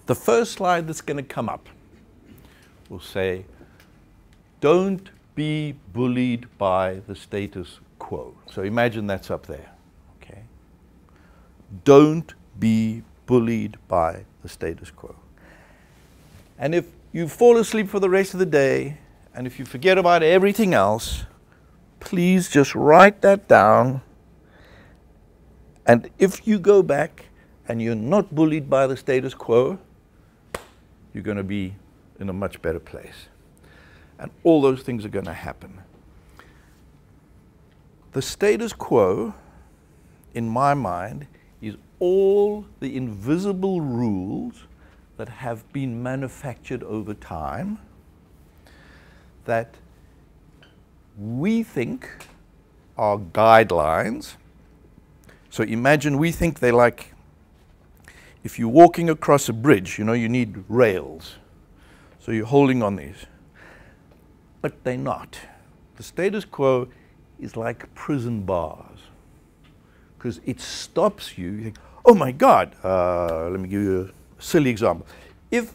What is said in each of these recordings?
The first slide that's going to come up will say, don't be bullied by the status quo. So imagine that's up there. Okay? Don't be bullied by the status quo. And if you fall asleep for the rest of the day, and if you forget about everything else, please just write that down. And if you go back and you're not bullied by the status quo, you're going to be in a much better place. And all those things are going to happen. The status quo, in my mind, is all the invisible rules that have been manufactured over time that we think are guidelines. So imagine we think they're like, if you're walking across a bridge, you know, you need rails. So you're holding on these. But they're not. The status quo is like prison bars, because it stops you. You think, oh my God, let me give you a silly example. If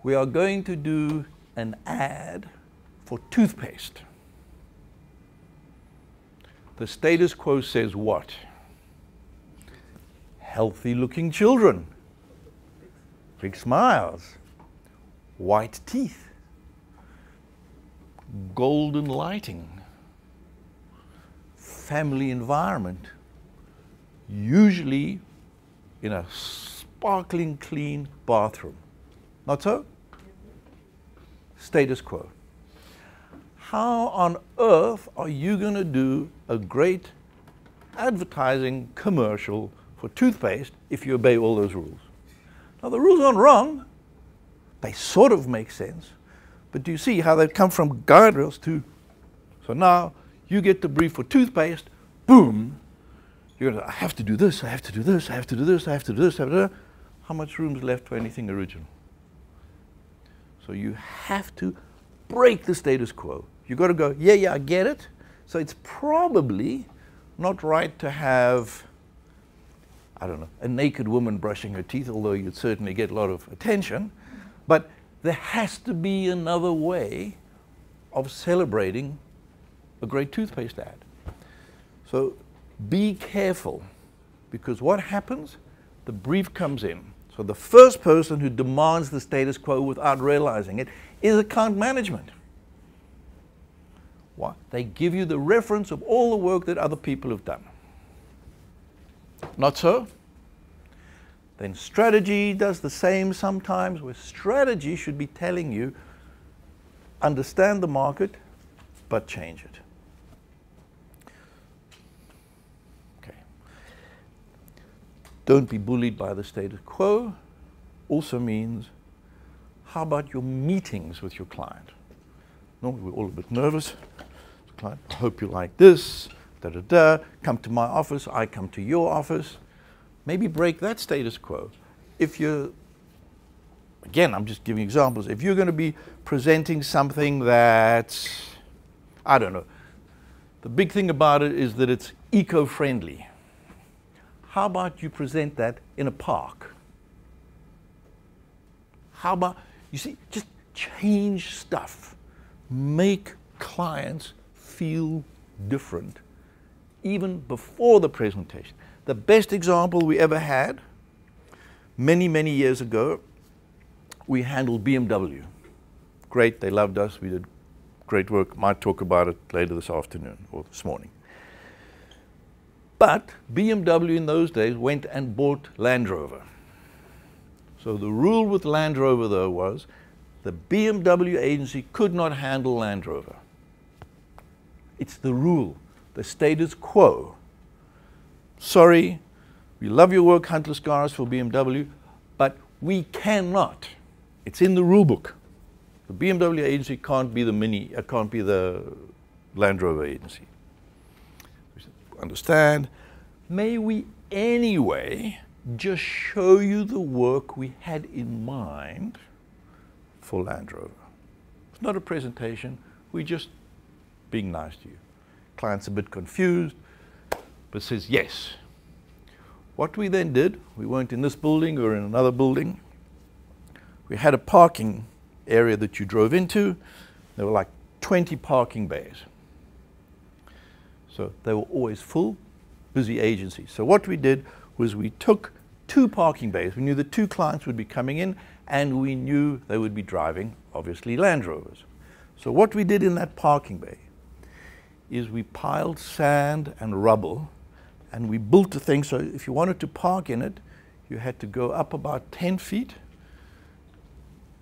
we are going to do an ad for toothpaste, the status quo says what? Healthy looking children, big smiles, white teeth, golden lighting, family environment, usually in a sparkling clean bathroom. Not so? Status quo. How on earth are you going to do a great advertising commercial for toothpaste if you obey all those rules? Now the rules aren't wrong. They sort of make sense. But do you see how they've come from guardrails to, so now you get the brief for toothpaste, boom, you're going to, I have to do this, I have to do this, I have to do this, I have to do this, I have to do that. How much room is left for anything original? So you have to break the status quo. You've got to go, yeah, I get it. So it's probably not right to have, I don't know, a naked woman brushing her teeth, although you'd certainly get a lot of attention. But there has to be another way of celebrating a great toothpaste ad. So be careful, because what happens? The brief comes in. So the first person who demands the status quo without realizing it is account management. Why? They give you the reference of all the work that other people have done. Not so? Then strategy does the same sometimes, where strategy should be telling you, understand the market, but change it. Okay. Don't be bullied by the status quo also means, how about your meetings with your client? Normally we're all a bit nervous. Client, I hope you like this, come to my office, I come to your office. Maybe break that status quo. If you're, again, I'm just giving examples. If you're going to be presenting something that's, I don't know, the big thing about it is that it's eco-friendly. How about you present that in a park? How about, you see, just change stuff. Make clients feel different, even before the presentation. The best example we ever had, many, many years ago, we handled BMW. Great, they loved us, we did great work. Might talk about it later this afternoon or this morning. But BMW in those days went and bought Land Rover. So the rule with Land Rover, though, was the BMW agency could not handle Land Rover. It's the rule, the status quo. Sorry, we love your work, Huntless Cars for BMW, but we cannot. It's in the rule book. The BMW agency can't be the Land Rover agency. Understand? May we anyway just show you the work we had in mind for Land Rover. It's not a presentation, we're just being nice to you. Client's a bit confused, but says yes. What we then did, we weren't in this building, we were in another building. we had a parking area that you drove into. There were like 20 parking bays. So they were always full, busy agencies. So what we did was we took 2 parking bays. We knew that 2 clients would be coming in, and we knew they would be driving, obviously, Land Rovers. So what we did in that parking bay is we piled sand and rubble, and we built the thing so if you wanted to park in it, you had to go up about 10 feet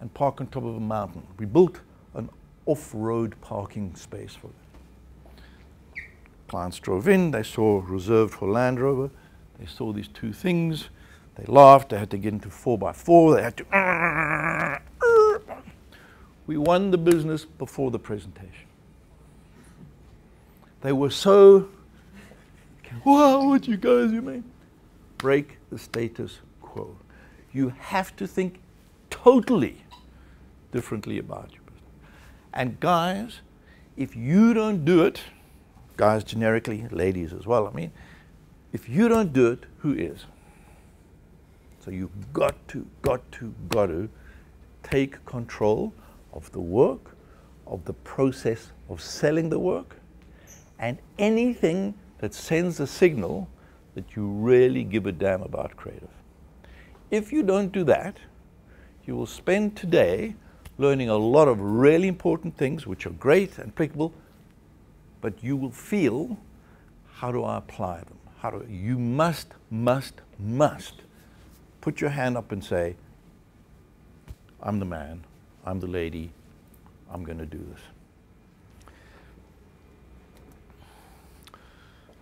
and park on top of a mountain. We built an off-road parking space for them. Clients drove in, they saw reserved for Land Rover, they saw these 2 things, they laughed, they had to get into 4x4, they had to... We won the business before the presentation. They were so, wow, what you guys, you mean? Break the status quo. You have to think totally differently about your business. And guys, if you don't do it, guys generically, ladies as well, I mean, if you don't do it, who is? So you've got to take control of the work, of the process of selling the work, and anything that sends a signal that you really give a damn about creative. If you don't do that, you will spend today learning a lot of really important things which are great and applicable, but you will feel, how do I apply them? You must put your hand up and say, I'm the man, I'm the lady, I'm going to do this.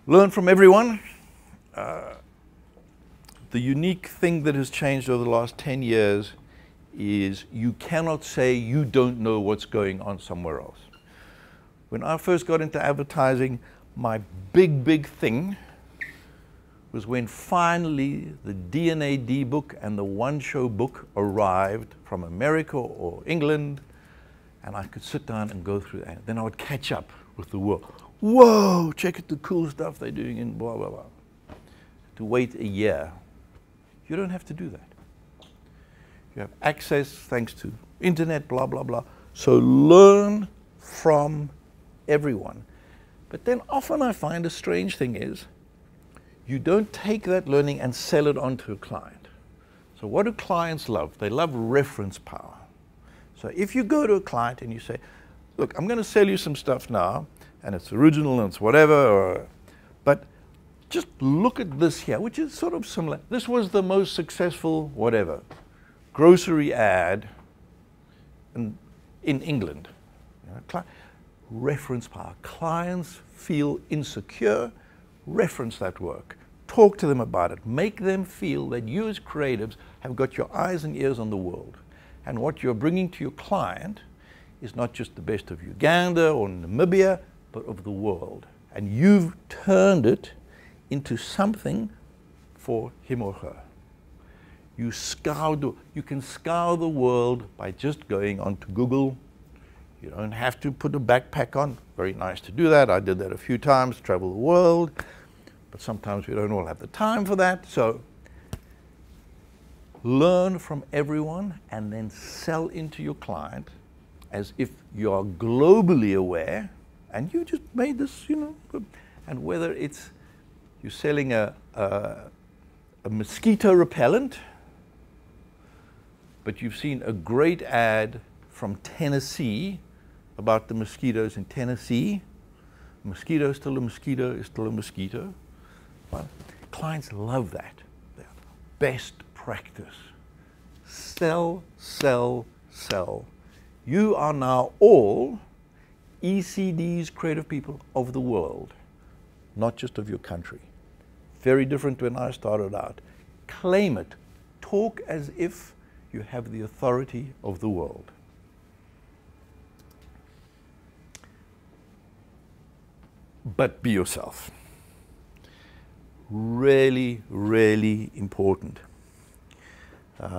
Learn from everyone. The unique thing that has changed over the last 10 years is you cannot say you don't know what's going on somewhere else. When I first got into advertising, my big thing was when finally the D&AD book and the One Show book arrived from America or England, and I could sit down and go through that. Then I would catch up with the world. Whoa, check out the cool stuff they're doing in blah, blah, blah. To wait a year. You don't have to do that. You have access thanks to internet, blah, blah, blah. So learn from everyone. But then often I find a strange thing is, you don't take that learning and sell it onto a client. So what do clients love? They love reference power. So if you go to a client and you say, look, I'm going to sell you some stuff now, and it's original and it's whatever, but just look at this here, which is sort of similar. This was the most successful whatever grocery ad in England. You know, reference power. Clients feel insecure. Reference that work. Talk to them about it. Make them feel that you as creatives have got your eyes and ears on the world. And what you're bringing to your client is not just the best of Uganda or Namibia, but of the world. And you've turned it into something for him or her. You can scour the world by just going onto Google. You don't have to put a backpack on. Very nice to do that. I did that a few times, travel the world. But sometimes we don't all have the time for that. So learn from everyone and then sell into your client as if you are globally aware and you just made this, you know, and whether it's you're selling a mosquito repellent, but you've seen a great ad from Tennessee about the mosquitoes in Tennessee. A mosquito is still a mosquito is still a mosquito. Well, clients love that. Best practice. Sell, sell, sell. You are now all ECD's creative people of the world, not just of your country. Very different when I started out. Claim it. Talk as if you have the authority of the world. But be yourself. Really, really important. It's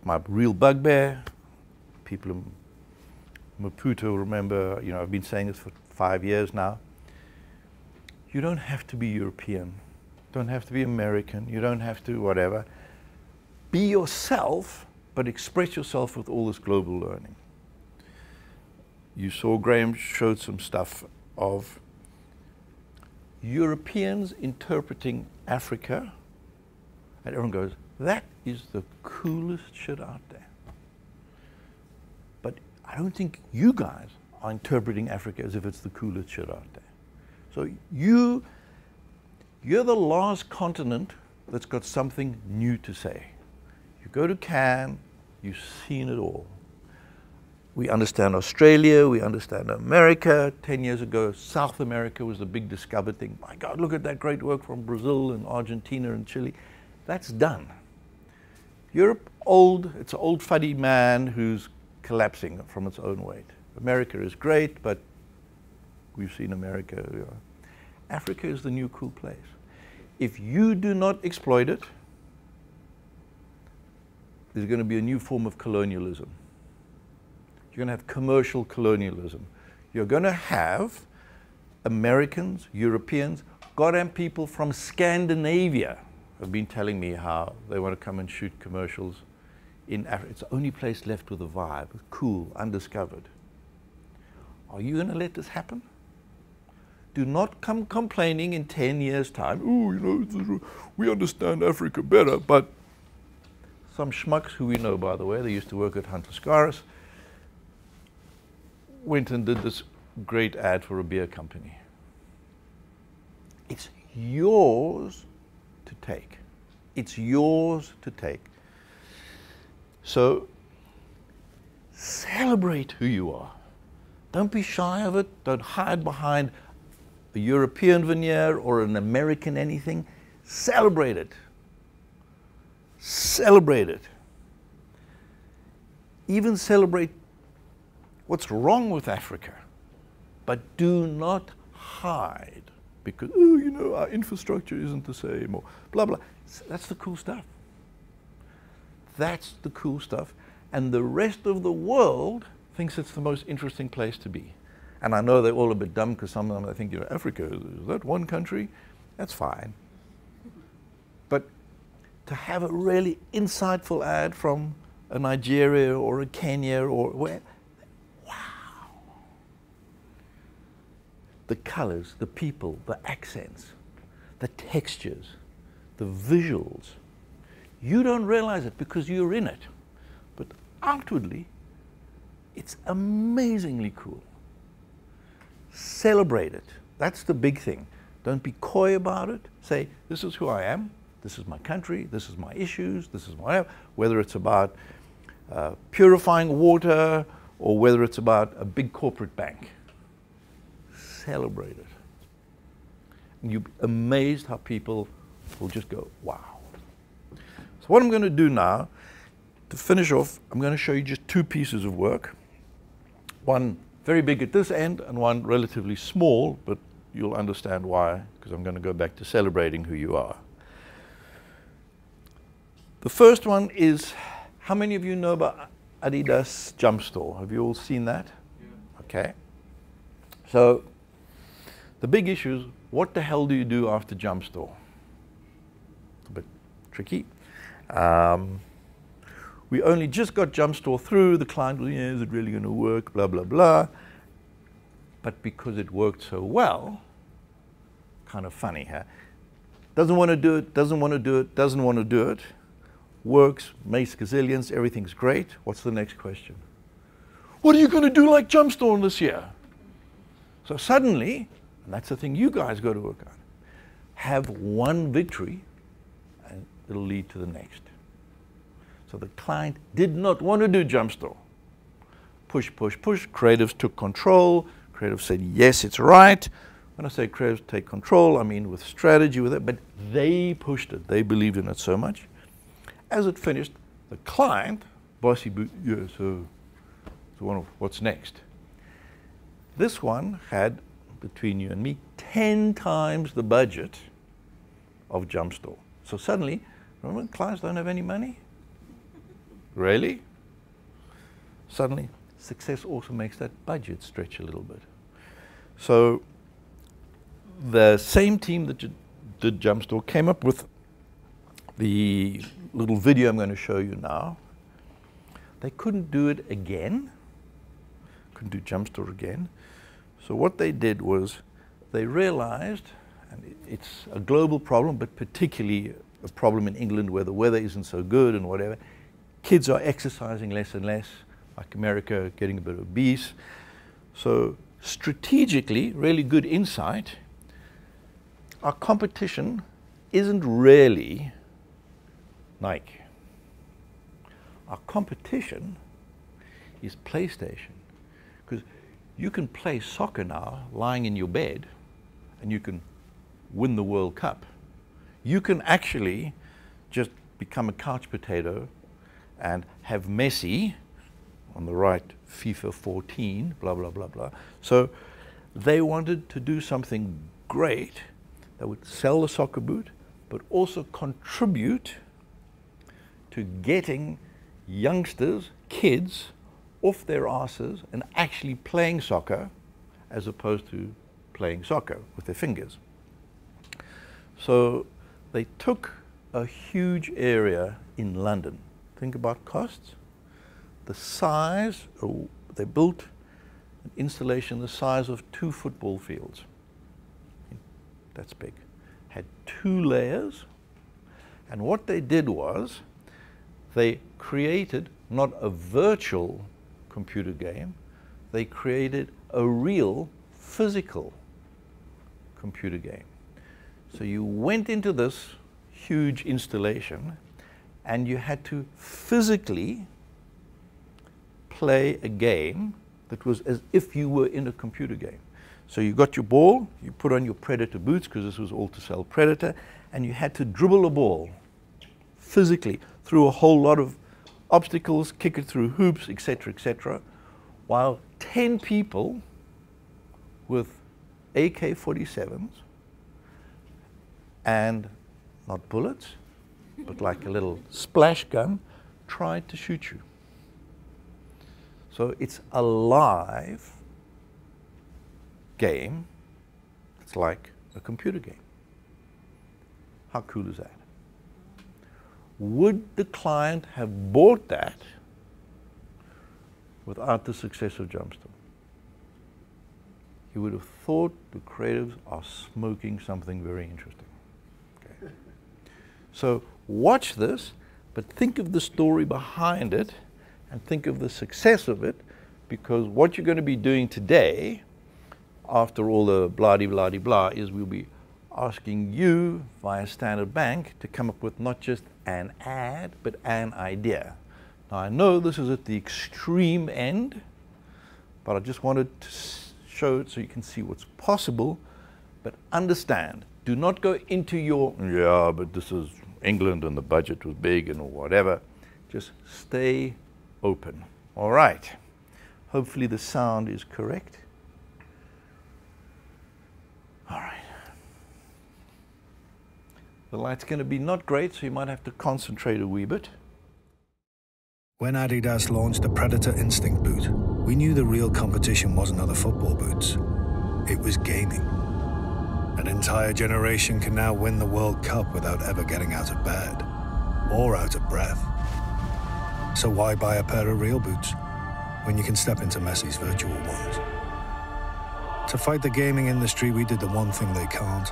my real bugbear. People in Maputo remember, you know, I've been saying this for 5 years now. You don't have to be European. Don't have to be American. You don't have to whatever. Be yourself, but express yourself with all this global learning. You saw Graham showed some stuff of Europeans interpreting Africa, and everyone goes, that is the coolest shit out there. But I don't think you guys are interpreting Africa as if it's the coolest shit out there. So you're the last continent that's got something new to say. You go to Cannes, you've seen it all. We understand Australia, we understand America. 10 years ago, South America was the big discovered thing. My God, look at that great work from Brazil and Argentina and Chile. That's done. Europe, it's an old fuddy man who's collapsing from its own weight. America is great, but we've seen America. You know. Africa is the new cool place. If you do not exploit it, there's going to be a new form of colonialism. You're going to have commercial colonialism. You're going to have Americans, Europeans, goddamn people from Scandinavia have been telling me how they want to come and shoot commercials in Africa. It's the only place left with a vibe, cool, undiscovered. Are you going to let this happen? Do not come complaining in 10 years' time, oh, you know, we understand Africa better, but some schmucks who we know, by the way, they used to work at Hunter Scaris, went and did this great ad for a beer company. It's yours to take. It's yours to take. So celebrate who you are. Don't be shy of it. Don't hide behind a European veneer or an American anything. Celebrate it. Celebrate it. Even celebrate what's wrong with Africa, but do not hide because, oh, you know, our infrastructure isn't the same or blah, blah. That's the cool stuff. That's the cool stuff. And the rest of the world thinks it's the most interesting place to be. And I know they're all a bit dumb because some of them, I think, you know, Africa, is that one country? That's fine. But to have a really insightful ad from a Nigeria or a Kenya or where, wow. The colors, the people, the accents, the textures, the visuals. You don't realize it because you're in it. But outwardly, it's amazingly cool. Celebrate it. That's the big thing. Don't be coy about it. Say, this is who I am. This is my country. This is my issues. This is my, whether it's about purifying water or whether it's about a big corporate bank. Celebrate it. And you'll be amazed how people will just go, wow. So what I'm going to do now, to finish off, I'm going to show you just two pieces of work. One very big at this end and one relatively small, but you'll understand why, because I'm going to go back to celebrating who you are. The first one is, how many of you know about Adidas Jump Store? Have you all seen that? Yeah. Okay. So the big issue is, what the hell do you do after Jump Store? It's a bit tricky. We only just got Jump Store through. The client was, yeah, is it really going to work? Blah, blah, blah. But because it worked so well, kind of funny, huh? Doesn't want to do it, doesn't want to do it, doesn't want to do it. Works, makes gazillions, everything's great. What's the next question? What are you going to do like Jump Store this year? So suddenly, and that's the thing you guys got to work on, have one victory and it'll lead to the next. So the client did not want to do Jump Store. Push, push, push. Creatives took control. Creatives said, yes, it's right. When I say creatives take control, I mean with strategy, with it, but they pushed it. They believed in it so much. As it finished, the client, bossy, yeah, so what's next? This one had, between you and me, 10 times the budget of Jump Store. So suddenly, remember, clients don't have any money? Really? Suddenly, success also makes that budget stretch a little bit. So the same team that did Jumpstore came up with the little video I'm going to show you now. They couldn't do it again, couldn't do Jumpstore again. So what they did was they realized, and it's a global problem, but particularly a problem in England where the weather isn't so good and whatever, kids are exercising less and less, like America, getting a bit obese. So strategically, really good insight, our competition isn't really Nike. Our competition is PlayStation, because you can play soccer now lying in your bed and you can win the World Cup. You can actually just become a couch potato and have Messi on the right, FIFA 14, blah, blah, blah, blah. So they wanted to do something great that would sell the soccer boot, but also contribute to getting youngsters, kids, off their asses and actually playing soccer as opposed to playing soccer with their fingers. So they took a huge area in London. Think about costs. The size, they built an installation the size of 2 football fields. That's big. Had 2 layers. And what they did was they created not a virtual computer game, they created a real physical computer game. So you went into this huge installation and you had to physically play a game that was as if you were in a computer game. So you got your ball, you put on your Predator boots, because this was all to sell Predator, and you had to dribble a ball physically through a whole lot of obstacles, kick it through hoops, etc., while 10 people with AK-47s and not bullets, but like a little splash gun, tried to shoot you. So it's a live game. It's like a computer game. How cool is that? Would the client have bought that without the success of Jumpstore? He would have thought the creatives are smoking something very interesting. Okay. So watch this, but think of the story behind it and think of the success of it, because what you're going to be doing today, after all the blah-de-blah-de-blah, is we'll be asking you via Standard Bank to come up with not just an ad, but an idea. Now I know this is at the extreme end, but I just wanted to show it so you can see what's possible, but understand, do not go into your, yeah, but this is England and the budget was big and whatever. Just stay open. All right. Hopefully the sound is correct. All right. The light's going to be not great, so you might have to concentrate a wee bit. When Adidas launched the Predator Instinct boot, we knew the real competition wasn't other football boots. It was gaming. An entire generation can now win the World Cup without ever getting out of bed or out of breath. So why buy a pair of real boots when you can step into Messi's virtual ones? To fight the gaming industry, we did the one thing they can't.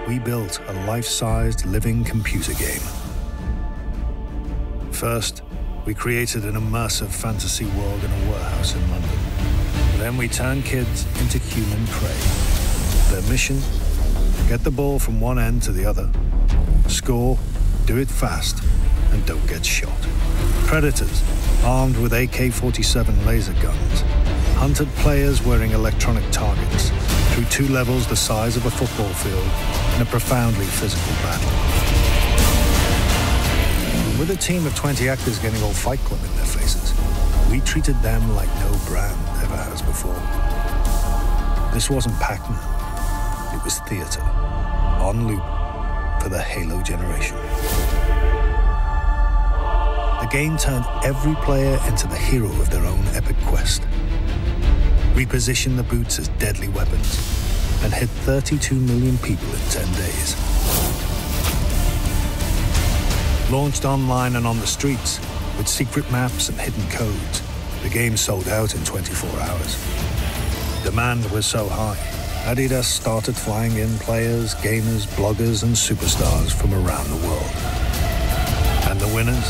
We built a life-sized living computer game. First, we created an immersive fantasy world in a warehouse in London. Then we turned kids into human prey. Their mission? Get the ball from one end to the other, score, do it fast, and don't get shot. Predators, armed with AK-47 laser guns, hunted players wearing electronic targets through 2 levels the size of a football field in a profoundly physical battle. With a team of 20 actors getting all Fight Club in their faces, we treated them like no brand ever has before. This wasn't Pac-Man, it was theater, on loop for the Halo generation. The game turned every player into the hero of their own epic quest. We positioned the boots as deadly weapons and hit 32 million people in 10 days. Launched online and on the streets, with secret maps and hidden codes, the game sold out in 24 hours. Demand was so high, Adidas started flying in players, gamers, bloggers and superstars from around the world. And the winners?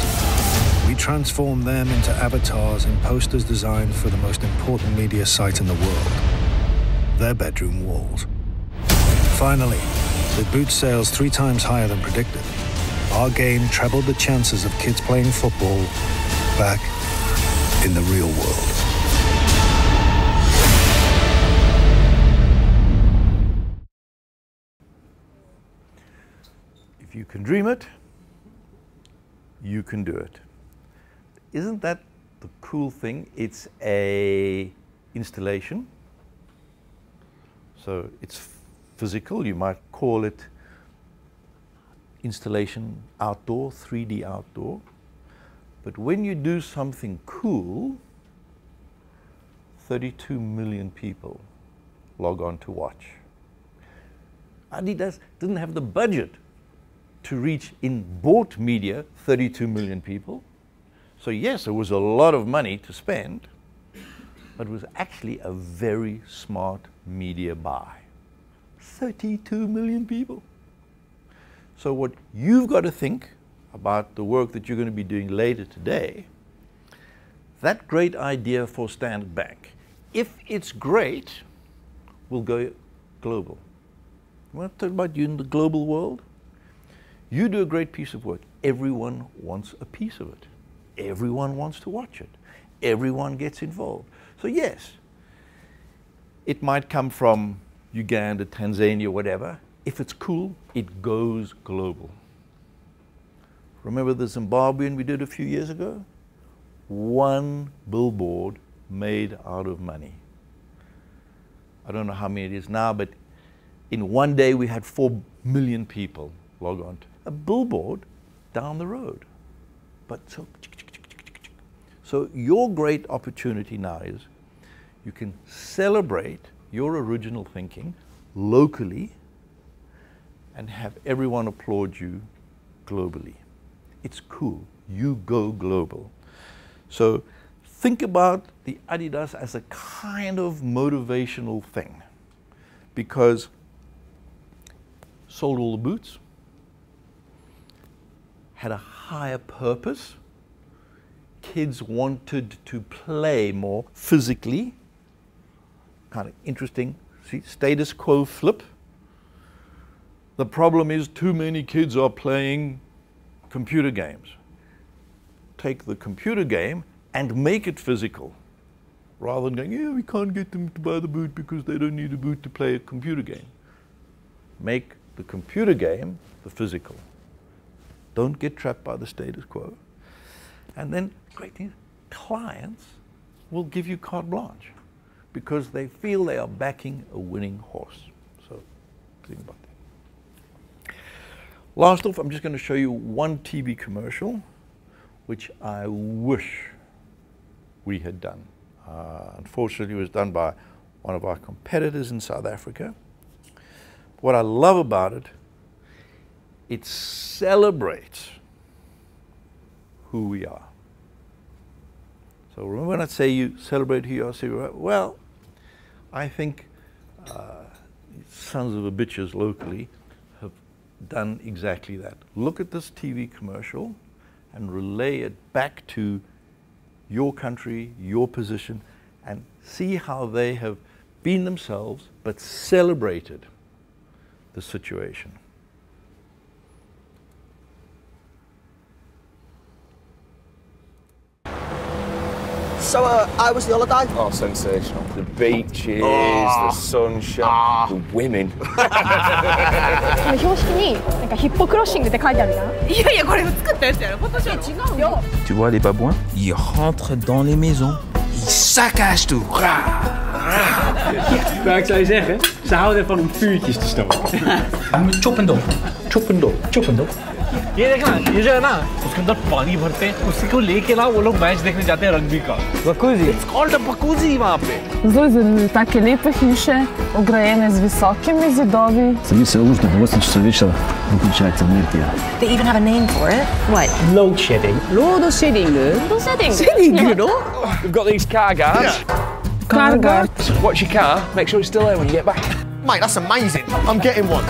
We transformed them into avatars and posters designed for the most important media site in the world, their bedroom walls. Finally, with boot sales 3 times higher than predicted, our game trebled the chances of kids playing football back in the real world. If you can dream it, you can do it. Isn't that the cool thing? It's a installation. So it's physical. You might call it installation outdoor, 3D outdoor. But when you do something cool, 32 million people log on to watch. Adidas didn't have the budget to reach in bought media 32 million people. So yes, it was a lot of money to spend, but it was actually a very smart media buy. 32 million people. So what you've got to think about the work that you're going to be doing later today, that great idea for Standard Bank, if it's great, will go global. You want to talk about you in the global world? You do a great piece of work. Everyone wants a piece of it. Everyone wants to watch it. Everyone gets involved. So yes, it might come from Uganda, Tanzania, whatever. If it's cool, it goes global. Remember the Zimbabwean we did a few years ago? 1 billboard made out of money. I don't know how many it is now, but in one day we had 4 million people log on to a billboard down the road. But so your great opportunity now is you can celebrate your original thinking locally and have everyone applaud you globally. It's cool. You go global. So think about the Adidas as a kind of motivational thing, because sold all the boots, had a higher purpose. Kids wanted to play more physically. Kind of interesting. See, status quo flip. The problem is too many kids are playing computer games. Take the computer game and make it physical, rather than going, yeah, we can't get them to buy the boot because they don't need a boot to play a computer game. Make the computer game the physical. Don't get trapped by the status quo. And then, great thing, clients will give you carte blanche because they feel they are backing a winning horse. So think about that. Last off, I'm just going to show you one TV commercial, which I wish we had done. Unfortunately, it was done by one of our competitors in South Africa. What I love about it, it celebrates who we are. So remember when I say you celebrate who you are, say, well, I think sons of a bitches locally have done exactly that. Look at this TV commercial and relay it back to your country, your position, and see how they have been themselves but celebrated the situation. So, how was the holiday? Oh, sensational. The beaches, the sunshine, the women. 標識になんかヒッポクロッシングって書いてあるじゃん。いやいやこれ作ったやつやろ。フォトショー。違うよ。Tu vois les babouins? Ils rentrent dans les maisons. Ils saccagent tout. Maar ik zou je zeggen, ze houden ervan om vuurtjes te stoken. Choppendop. Choppendop. Choppendop. ये देखना, ये जो है ना, उसके अंदर पानी भरते हैं, उसी को लेके ना वो लोग मैच देखने जाते हैं रग्बी का। Jacuzzi. It's called a jacuzzi वहाँ पे। Zelo zanimivo, take lepe hiše, ograjene z visokimi zidovi. Sam mislil, da bo se večja vključevalca energije. They even have a name for it. What? Load shedding. Load shedding. Load shedding. We've got these car guards. Car guard. Watch your car, make sure it's still there when you get back. Mate, that's amazing. I'm getting one.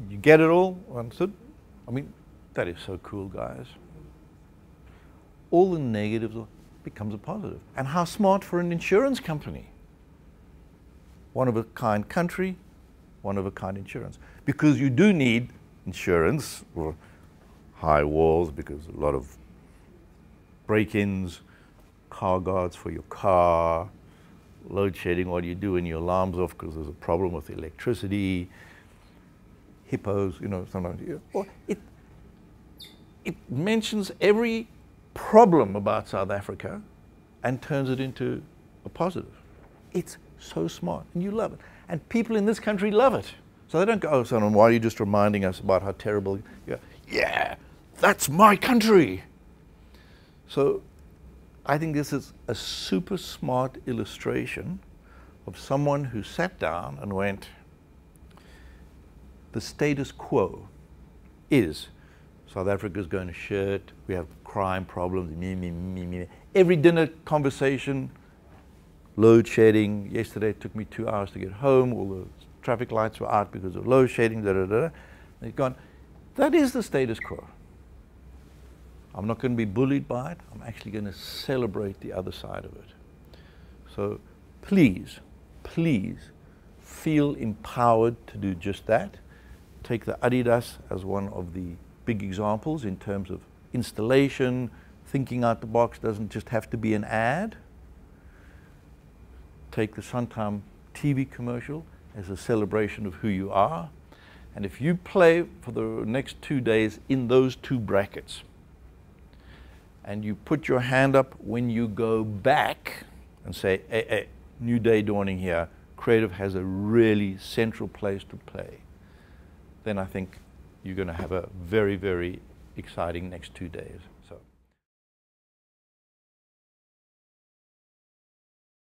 You get it all? Understood? I mean, that is so cool, guys. All the negatives becomes a positive. And how smart for an insurance company. One of a kind country, one of a kind insurance. Because you do need insurance or high walls because a lot of break-ins, car guards for your car, load shedding, what do you do when your alarm's off because there's a problem with electricity, hippos, you know, sometimes. Well, it mentions every problem about South Africa and turns it into a positive. It's so smart, and you love it. And people in this country love it. So they don't go, oh, son, why are you just reminding us about how terrible you are? Yeah, that's my country. So I think this is a super smart illustration of someone who sat down and went, the status quo is South Africa's going to shit, we have crime problems, me. Every dinner conversation, load shedding. Yesterday it took me 2 hours to get home, all the traffic lights were out because of load shedding, They've gone, that is the status quo. I'm not going to be bullied by it, I'm actually going to celebrate the other side of it. So please, please feel empowered to do just that. Take the Adidas as one of the big examples in terms of installation, thinking out the box doesn't just have to be an ad. Take the Suntime TV commercial as a celebration of who you are. And if you play for the next 2 days in those two brackets, and you put your hand up when you go back and say, hey, new day dawning here, creative has a really central place to play, then I think you're going to have a very, very exciting next 2 days.